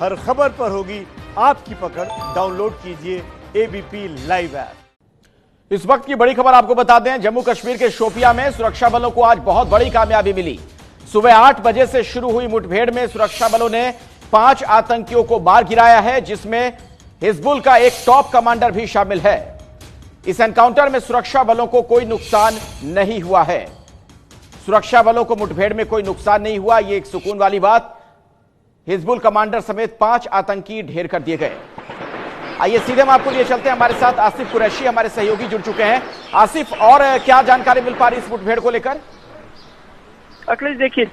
हर खबर पर होगी आपकी पकड़। डाउनलोड कीजिए एबीपी लाइव ऐप। इस वक्त की बड़ी खबर आपको बता दें, जम्मू कश्मीर के शोपियां में सुरक्षा बलों को आज बहुत बड़ी कामयाबी मिली। सुबह 8 बजे से शुरू हुई मुठभेड़ में सुरक्षा बलों ने 5 आतंकियों को मार गिराया है, जिसमें हिजबुल का एक टॉप कमांडर भी शामिल है। इस एनकाउंटर में सुरक्षा बलों को कोई नुकसान नहीं हुआ है। सुरक्षा बलों को मुठभेड़ में कोई नुकसान नहीं हुआ, यह एक सुकून वाली बात। हिजबुल कमांडर समेत 5 आतंकी ढेर कर दिए गए। आइए सीधे हम आपको लिए चलते हैं, हमारे साथ आसिफ कुरैशी हमारे सहयोगी जुड़ चुके हैं। आसिफ, और क्या जानकारी मिल पा रही इस मुठभेड़ को लेकर? अखिलेश, देखिए,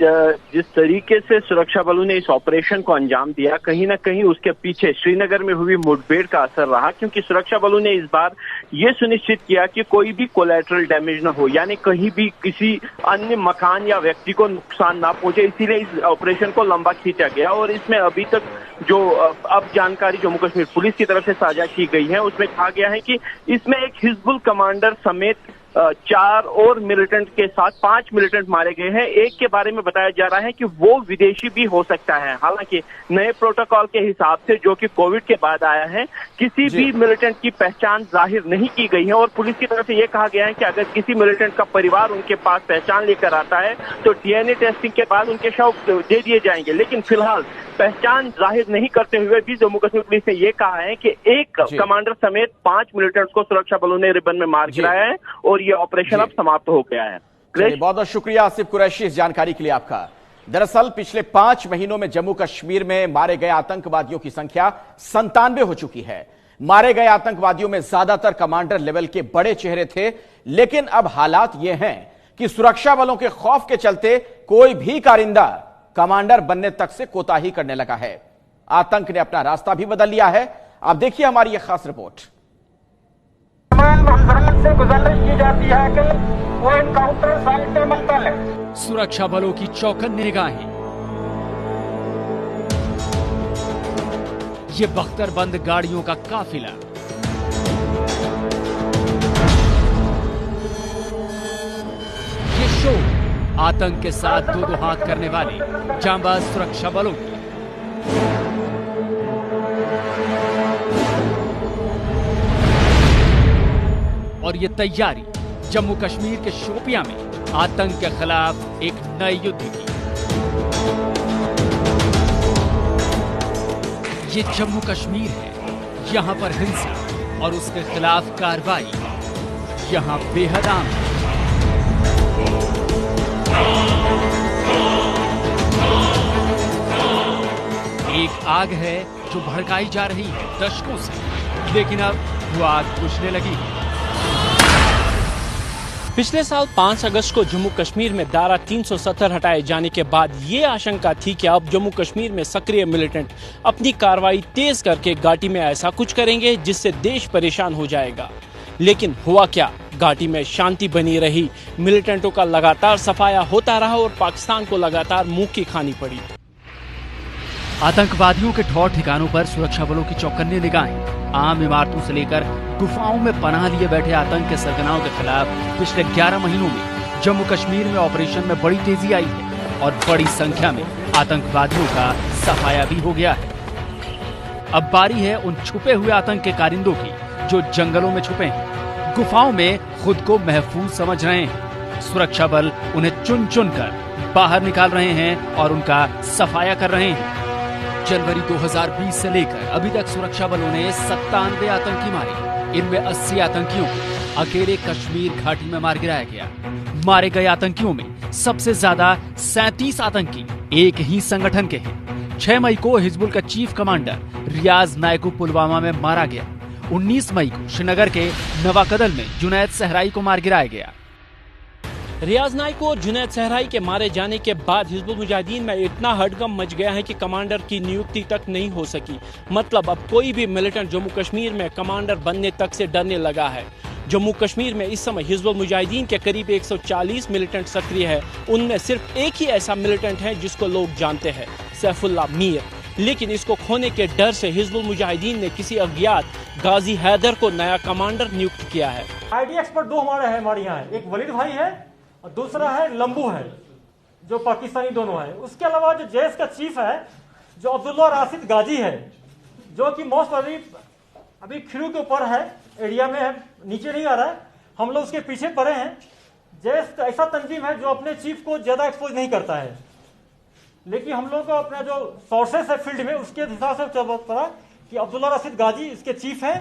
जिस तरीके से सुरक्षा बलों ने इस ऑपरेशन को अंजाम दिया, कहीं ना कहीं उसके पीछे श्रीनगर में हुई मुठभेड़ का असर रहा, क्योंकि सुरक्षा बलों ने इस बार ये सुनिश्चित किया कि कोई भी कोलैटरल डैमेज न हो, यानी कहीं भी किसी अन्य मकान या व्यक्ति को नुकसान ना पहुंचे। इसीलिए इस ऑपरेशन को लंबा खींचा गया और इसमें अभी तक जो अब जानकारी जम्मू कश्मीर पुलिस की तरफ से साझा की गई है, उसमें कहा गया है कि इसमें एक हिजबुल कमांडर समेत 4 और मिलिटेंट के साथ 5 मिलिटेंट मारे गए हैं। एक के बारे में बताया जा रहा है कि वो विदेशी भी हो सकता है। हालांकि नए प्रोटोकॉल के हिसाब से, जो कि कोविड के बाद आया है, किसी भी मिलिटेंट की पहचान जाहिर नहीं की गई है और पुलिस की तरफ से ये कहा गया है कि अगर किसी मिलिटेंट का परिवार उनके पास पहचान लेकर आता है तो डीएनए टेस्टिंग के बाद उनके शव दे दिए जाएंगे। लेकिन फिलहाल पहचान जाहिर नहीं करते हुए भी जम्मू कश्मीर पुलिस ने यह कहा है कि एक कमांडर समेत 5 मिलिटेंट्स को सुरक्षा बलों ने रिबन में मार गिराया है और ये ऑपरेशन अब समाप्त हो गया है। बहुत बहुत शुक्रिया आसिफ कुरैशी इस जानकारी के लिए आपका। दरअसल पिछले 5 महीनों में जम्मू कश्मीर में मारे गए आतंकवादियों की संख्या 97 हो चुकी है। मारे गए आतंकवादियों में ज्यादातर कमांडर लेवल के बड़े चेहरे थे, लेकिन अब हालात ये हैं कि सुरक्षा बलों के खौफ के चलते कोई भी कारिंदा कमांडर बनने तक से कोताही करने लगा है। आतंक ने अपना रास्ता भी बदल लिया है। आप देखिए हमारी यह खास रिपोर्ट। से गुजारिश की जाती है कि वो एनकाउंटर साइट पे मत करें। सुरक्षा बलों की चौकन्नी निगाहें, ये बख्तरबंद गाड़ियों का काफिला, ये शो आतंक के साथ दो हाथ करने वाले जांबाज सुरक्षा बलों की। और ये तैयारी जम्मू कश्मीर के शोपियां में आतंक के खिलाफ एक नए युद्ध की। ये जम्मू कश्मीर है, यहां पर हिंसा और उसके खिलाफ कार्रवाई यहां बेहद आम है। एक आग है जो भड़काई जा रही है दशकों से, लेकिन अब वो आग बुझने लगी है। पिछले साल 5 अगस्त को जम्मू कश्मीर में धारा 370 हटाए जाने के बाद ये आशंका थी कि अब जम्मू कश्मीर में सक्रिय मिलिटेंट अपनी कार्रवाई तेज करके घाटी में ऐसा कुछ करेंगे जिससे देश परेशान हो जाएगा। लेकिन हुआ क्या? घाटी में शांति बनी रही, मिलिटेंटों का लगातार सफाया होता रहा और पाकिस्तान को लगातार मुंह की खानी पड़ी। आतंकवादियों के ठौर ठिकानों पर सुरक्षा बलों की चौकन्नी निगाहें, आम इमारतों से लेकर गुफाओं में पनाह लिए बैठे आतंक के सरगनाओं के खिलाफ पिछले 11 महीनों में जम्मू कश्मीर में ऑपरेशन में बड़ी तेजी आई है और बड़ी संख्या में आतंकवादियों का सफाया भी हो गया है। अब बारी है उन छुपे हुए आतंक के कारिंदों की जो जंगलों में छुपे हैं, गुफाओं में खुद को महफूज समझ रहे हैं। सुरक्षा बल उन्हें चुन चुन कर बाहर निकाल रहे हैं और उनका सफाया कर रहे हैं। जनवरी 2020 से लेकर अभी तक सुरक्षा बलों ने 97 आतंकी मारे। इनमें 80 आतंकियों को अकेले कश्मीर घाटी में मार गिराया गया। मारे गए आतंकियों में सबसे ज्यादा 37 आतंकी एक ही संगठन के हैं। 6 मई को हिजबुल का चीफ कमांडर रियाज नाइक को पुलवामा में मारा गया। 19 मई को श्रीनगर के नवाकदल में जुनैद सहराई को मार गिराया गया। रियाज नाइक और जुनैद सहराई के मारे जाने के बाद हिजबुल मुजाहिदीन में इतना हड़कंप मच गया है कि कमांडर की नियुक्ति तक नहीं हो सकी। मतलब अब कोई भी मिलिटेंट जम्मू कश्मीर में कमांडर बनने तक से डरने लगा है। जम्मू कश्मीर में इस समय हिजबुल मुजाहिदीन के करीब 140 मिलिटेंट सक्रिय है। उनमें सिर्फ एक ही ऐसा मिलिटेंट है जिसको लोग जानते हैं, सैफुल्लाह मीर। लेकिन इसको खोने के डर से हिजबुल मुजाहिदीन ने किसी अज्ञात गाजी हैदर को नया कमांडर नियुक्त किया है। आईडी एक्सपर्ट 2 हमारे यहाँ है, एक वलीद भाई है और दूसरा है लंबू है, जो पाकिस्तानी दोनों है। उसके अलावा जो जैश का चीफ है जो अब्दुल्ला राशिद गाजी है, जो कि मोस्ट अभी खिरू के ऊपर है, एरिया में है, नीचे नहीं आ रहा है। हम लोग उसके पीछे पड़े हैं। जैस ऐसा तंजीम है जो अपने चीफ को ज्यादा एक्सपोज नहीं करता है, लेकिन हम लोग को अपना जो सोर्सेस है फील्ड में उसके हिसाब से पता कि अब्दुल्ला राशिद गाजी इसके चीफ है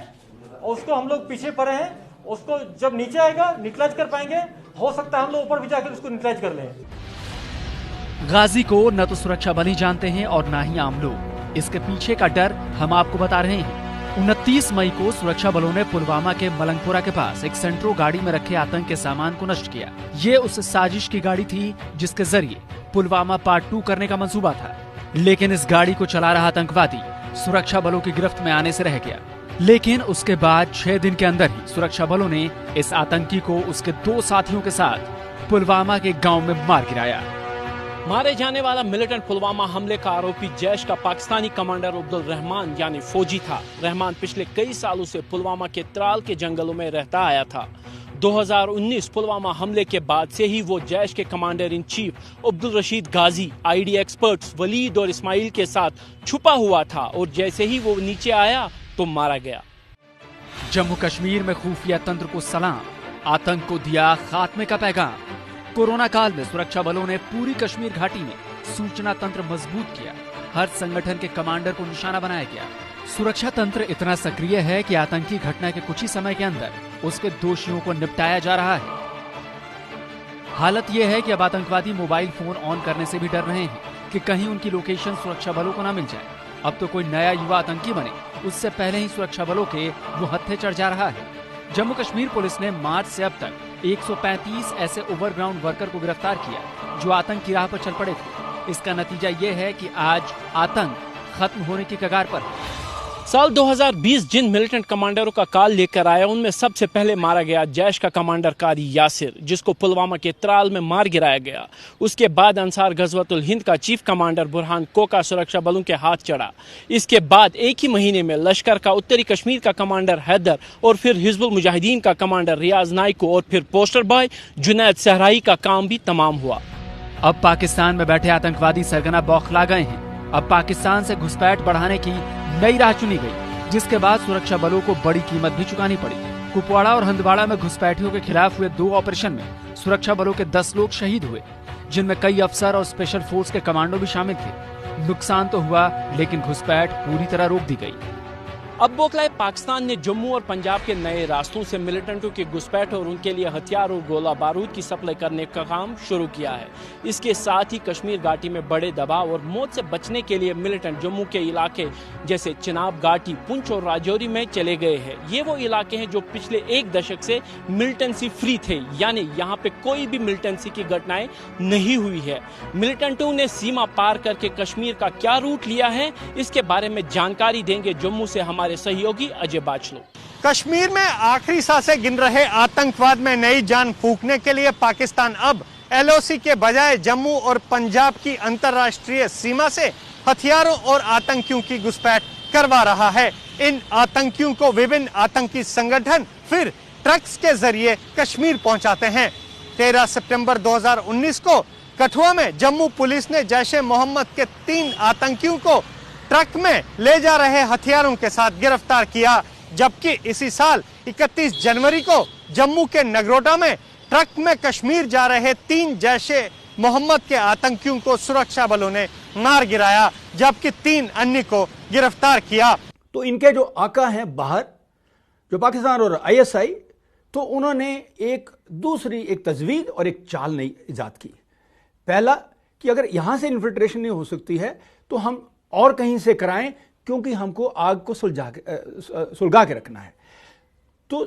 और उसको हम लोग पीछे पड़े हैं। उसको जब नीचे आएगा न्यूट्रलाइज कर पाएंगे, हो सकता है हम लोग ऊपर भी जाकर उसको न्यूट्रलाइज कर लें। गाजी को न तो सुरक्षा बल जानते हैं और न ही आम लोग। इसके पीछे का डर हम आपको बता रहे हैं। 29 मई को सुरक्षा बलों ने पुलवामा के मलंगपुरा के पास एक सेंट्रो गाड़ी में रखे आतंक के सामान को नष्ट किया। ये उस साजिश की गाड़ी थी जिसके जरिए पुलवामा पार्ट 2 करने का मंसूबा था, लेकिन इस गाड़ी को चला रहा आतंकवादी सुरक्षा बलों की गिरफ्त में आने से रह गया। लेकिन उसके बाद 6 दिन के अंदर ही सुरक्षा बलों ने इस आतंकी को उसके 2 साथियों के साथ पुलवामा के गांव में मार गिराया। मारे जाने वाला मिलिटेंट पुलवामा हमले का आरोपी जैश का पाकिस्तानी कमांडर अब्दुल रहमान यानी फौजी था। रहमान पिछले कई सालों से पुलवामा के त्राल के जंगलों में रहता आया था। 2019 पुलवामा हमले के बाद से ही वो जैश के commander in chief Abdul Rashid Ghazi, ID experts Walid और इस्माइल के साथ छुपा हुआ था और जैसे ही वो नीचे आया तो मारा गया। जम्मू कश्मीर में खुफिया तंत्र को सलाम, आतंक को दिया खात्मे का पैगाम। कोरोना काल में सुरक्षा बलों ने पूरी कश्मीर घाटी में सूचना तंत्र मजबूत किया। हर संगठन के कमांडर को निशाना बनाया गया। सुरक्षा तंत्र इतना सक्रिय है कि आतंकी घटना के कुछ ही समय के अंदर उसके दोषियों को निपटाया जा रहा है। हालत यह है कि अब आतंकवादी मोबाइल फोन ऑन करने से भी डर रहे हैं कि कहीं उनकी लोकेशन सुरक्षा बलों को न मिल जाए। अब तो कोई नया युवा आतंकी बने उससे पहले ही सुरक्षा बलों के वो हत्थे चढ़ जा रहा है। जम्मू कश्मीर पुलिस ने मार्च से अब तक 135 ऐसे ओवरग्राउंड वर्कर को गिरफ्तार किया जो आतंक की राह पर चल पड़े थे। इसका नतीजा ये है कि आज आतंक खत्म होने की कगार पर है। साल 2020 जिन मिलिटेंट कमांडरों का काल लेकर आया उनमें सबसे पहले मारा गया जैश का कमांडर कारी यासिर, जिसको पुलवामा के त्राल में मार गिराया गया। उसके बाद अंसार गजवतुल हिंद का चीफ कमांडर बुरहान कोका सुरक्षा बलों के हाथ चढ़ा। इसके बाद एक ही महीने में लश्कर का उत्तरी कश्मीर का कमांडर हैदर और फिर हिजबुल मुजाहिदीन का कमांडर रियाज नाइको और फिर पोस्टर बॉय जुनैद सहराई का काम भी तमाम हुआ। अब पाकिस्तान में बैठे आतंकवादी सरगना बौखला गए हैं। अब पाकिस्तान से घुसपैठ बढ़ाने की नई राह चुनी गई, जिसके बाद सुरक्षा बलों को बड़ी कीमत भी चुकानी पड़ी। कुपवाड़ा और हंदवाड़ा में घुसपैठियों के खिलाफ हुए 2 ऑपरेशन में सुरक्षा बलों के 10 लोग शहीद हुए, जिनमें कई अफसर और स्पेशल फोर्स के कमांडो भी शामिल थे। नुकसान तो हुआ, लेकिन घुसपैठ पूरी तरह रोक दी गई। अब बौखलाए पाकिस्तान ने जम्मू और पंजाब के नए रास्तों से मिलिटेंटों की घुसपैठ और उनके लिए हथियार और गोला बारूद की सप्लाई करने का काम शुरू किया है। इसके साथ ही कश्मीर घाटी में बड़े दबाव और मौत से बचने के लिए मिलिटेंट जम्मू के इलाके जैसे चिनाब घाटी, पुंछ और राजौरी में चले गए हैं। ये वो इलाके हैं जो पिछले 1 दशक से मिलिटेंसी फ्री थे, यानी यहाँ पे कोई भी मिलिटेंसी की घटनाएं नहीं हुई है। मिलिटेंटों ने सीमा पार करके कश्मीर का क्या रूट लिया है, इसके बारे में जानकारी देंगे जम्मू से हमारे सहयोगी अजय बाचलो। कश्मीर में आखिरी सांसें गिन रहे आतंकवाद में नई जान फूंकने के लिए पाकिस्तान अब एलओसी के बजाय जम्मू और पंजाब की अंतर्राष्ट्रीय सीमा से हथियारों और आतंकियों की घुसपैठ करवा रहा है। इन आतंकियों को विभिन्न आतंकी संगठन फिर ट्रक्स के जरिए कश्मीर पहुंचाते हैं। 13 सितंबर 2019 को कठुआ में जम्मू पुलिस ने जैश ए मोहम्मद के 3 आतंकियों को ट्रक में ले जा रहे हथियारों के साथ गिरफ्तार किया, जबकि इसी साल 31 जनवरी को जम्मू के नगरोटा में ट्रक में कश्मीर जा रहे 3 जैश ए मोहम्मद के आतंकियों को सुरक्षा बलों ने मार गिराया, जबकि 3 अन्य को गिरफ्तार किया। तो इनके जो आका हैं बाहर, जो पाकिस्तान और आईएसआई, तो उन्होंने एक तजवीज और एक चाल नई इजाद की। पहला कि अगर यहां से इन्फिल्ट्रेशन नहीं हो सकती है तो हम और कहीं से कराएं, क्योंकि हमको आग को सुलगा के रखना है। तो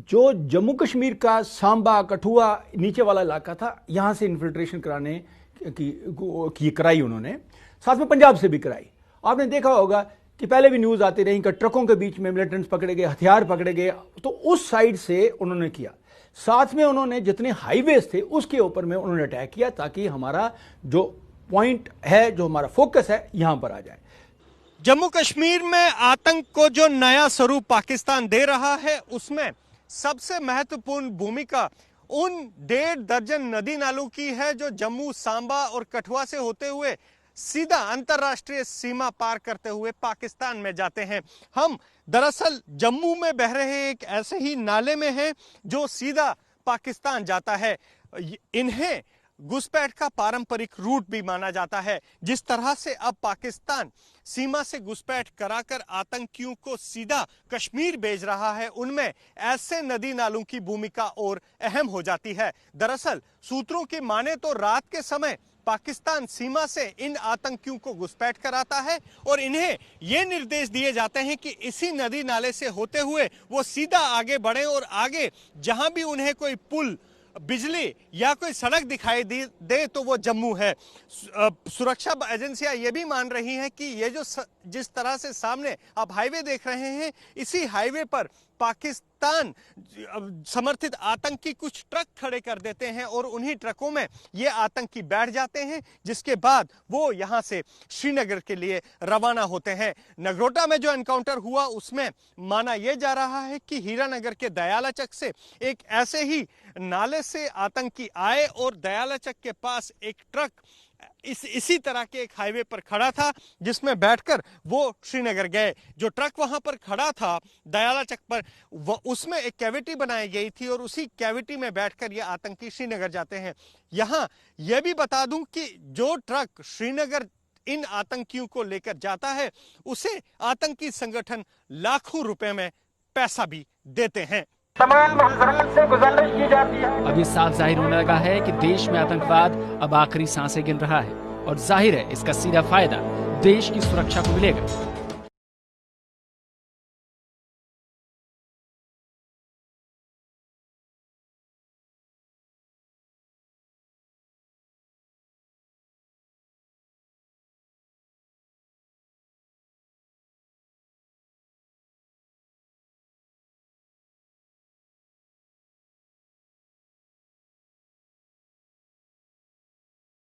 जो जम्मू कश्मीर का सांबा, कठुआ नीचे वाला इलाका था, यहां से इन्फिल्ट्रेशन कराने की कराई उन्होंने, साथ में पंजाब से भी कराई। आपने देखा होगा कि पहले भी न्यूज आती रही कि ट्रकों के बीच में मिलिटेंट्स पकड़े गए, हथियार पकड़े गए, तो उस साइड से उन्होंने किया। साथ में उन्होंने जितने हाईवेज थे उसके ऊपर में उन्होंने अटैक किया, ताकि हमारा जो पॉइंट है, जो हमारा फोकस है, यहां पर आ जाए। जम्मू कश्मीर में आतंक को जो नया स्वरूप पाकिस्तान दे रहा है, उसमें सबसे महत्वपूर्ण भूमिका उन 1.5 दर्जन नदी नालों की है जो जम्मू, सांबा और कठुआ से होते हुए सीधा अंतर्राष्ट्रीय सीमा पार करते हुए पाकिस्तान में जाते हैं। हम दरअसल जम्मू में बह रहे एक ऐसे ही नाले में हैं जो सीधा पाकिस्तान जाता है। इन्हें घुसपैठ का पारंपरिक रूट भी माना जाता है। जिस तरह से अब पाकिस्तान सीमा से घुसपैठ कराकर आतंकियों को सीधा कश्मीर भेज रहा है, उनमें ऐसे नदी नालों की भूमिका और अहम हो जाती है। दरअसल सूत्रों की माने तो रात के समय पाकिस्तान सीमा से इन आतंकियों को घुसपैठ कराता है और इन्हें ये निर्देश दिए जाते हैं कि इसी नदी नाले से होते हुए वो सीधा आगे बढ़े और आगे जहां भी उन्हें कोई पुल, बिजली या कोई सड़क दिखाई दे तो वो जम्मू है। सुरक्षा एजेंसियां ये भी मान रही हैं कि ये जो जिस तरह से सामने आप हाईवे देख रहे हैं, इसी हाईवे पर पाकिस्तान समर्थित आतंकी कुछ ट्रक खड़े कर देते हैं और उन्हीं ट्रकों में ये आतंकी बैठ जाते हैं, जिसके बाद वो यहां से श्रीनगर के लिए रवाना होते हैं। नगरोटा में जो एनकाउंटर हुआ उसमें माना यह जा रहा है कि हीरानगर के दयालाचक से एक ऐसे ही नाले से आतंकी आए और दयालाचक के पास एक ट्रक इसी तरह के एक हाईवे पर खड़ा था जिसमें बैठकर वो श्रीनगर गए। जो ट्रक वहां पर खड़ा था दयालाचक पर, उसमें एक कैविटी बनाई गई थी और उसी कैविटी में बैठकर ये आतंकी श्रीनगर जाते हैं। यहां यह भी बता दूं कि जो ट्रक श्रीनगर इन आतंकियों को लेकर जाता है उसे आतंकी संगठन लाखों रुपए में पैसा भी देते हैं। तमाम हजरात से गुजारिश की जाती है। अब ये साफ जाहिर होने लगा है कि देश में आतंकवाद अब आखिरी सांसें गिन रहा है और जाहिर है इसका सीधा फायदा देश की सुरक्षा को मिलेगा।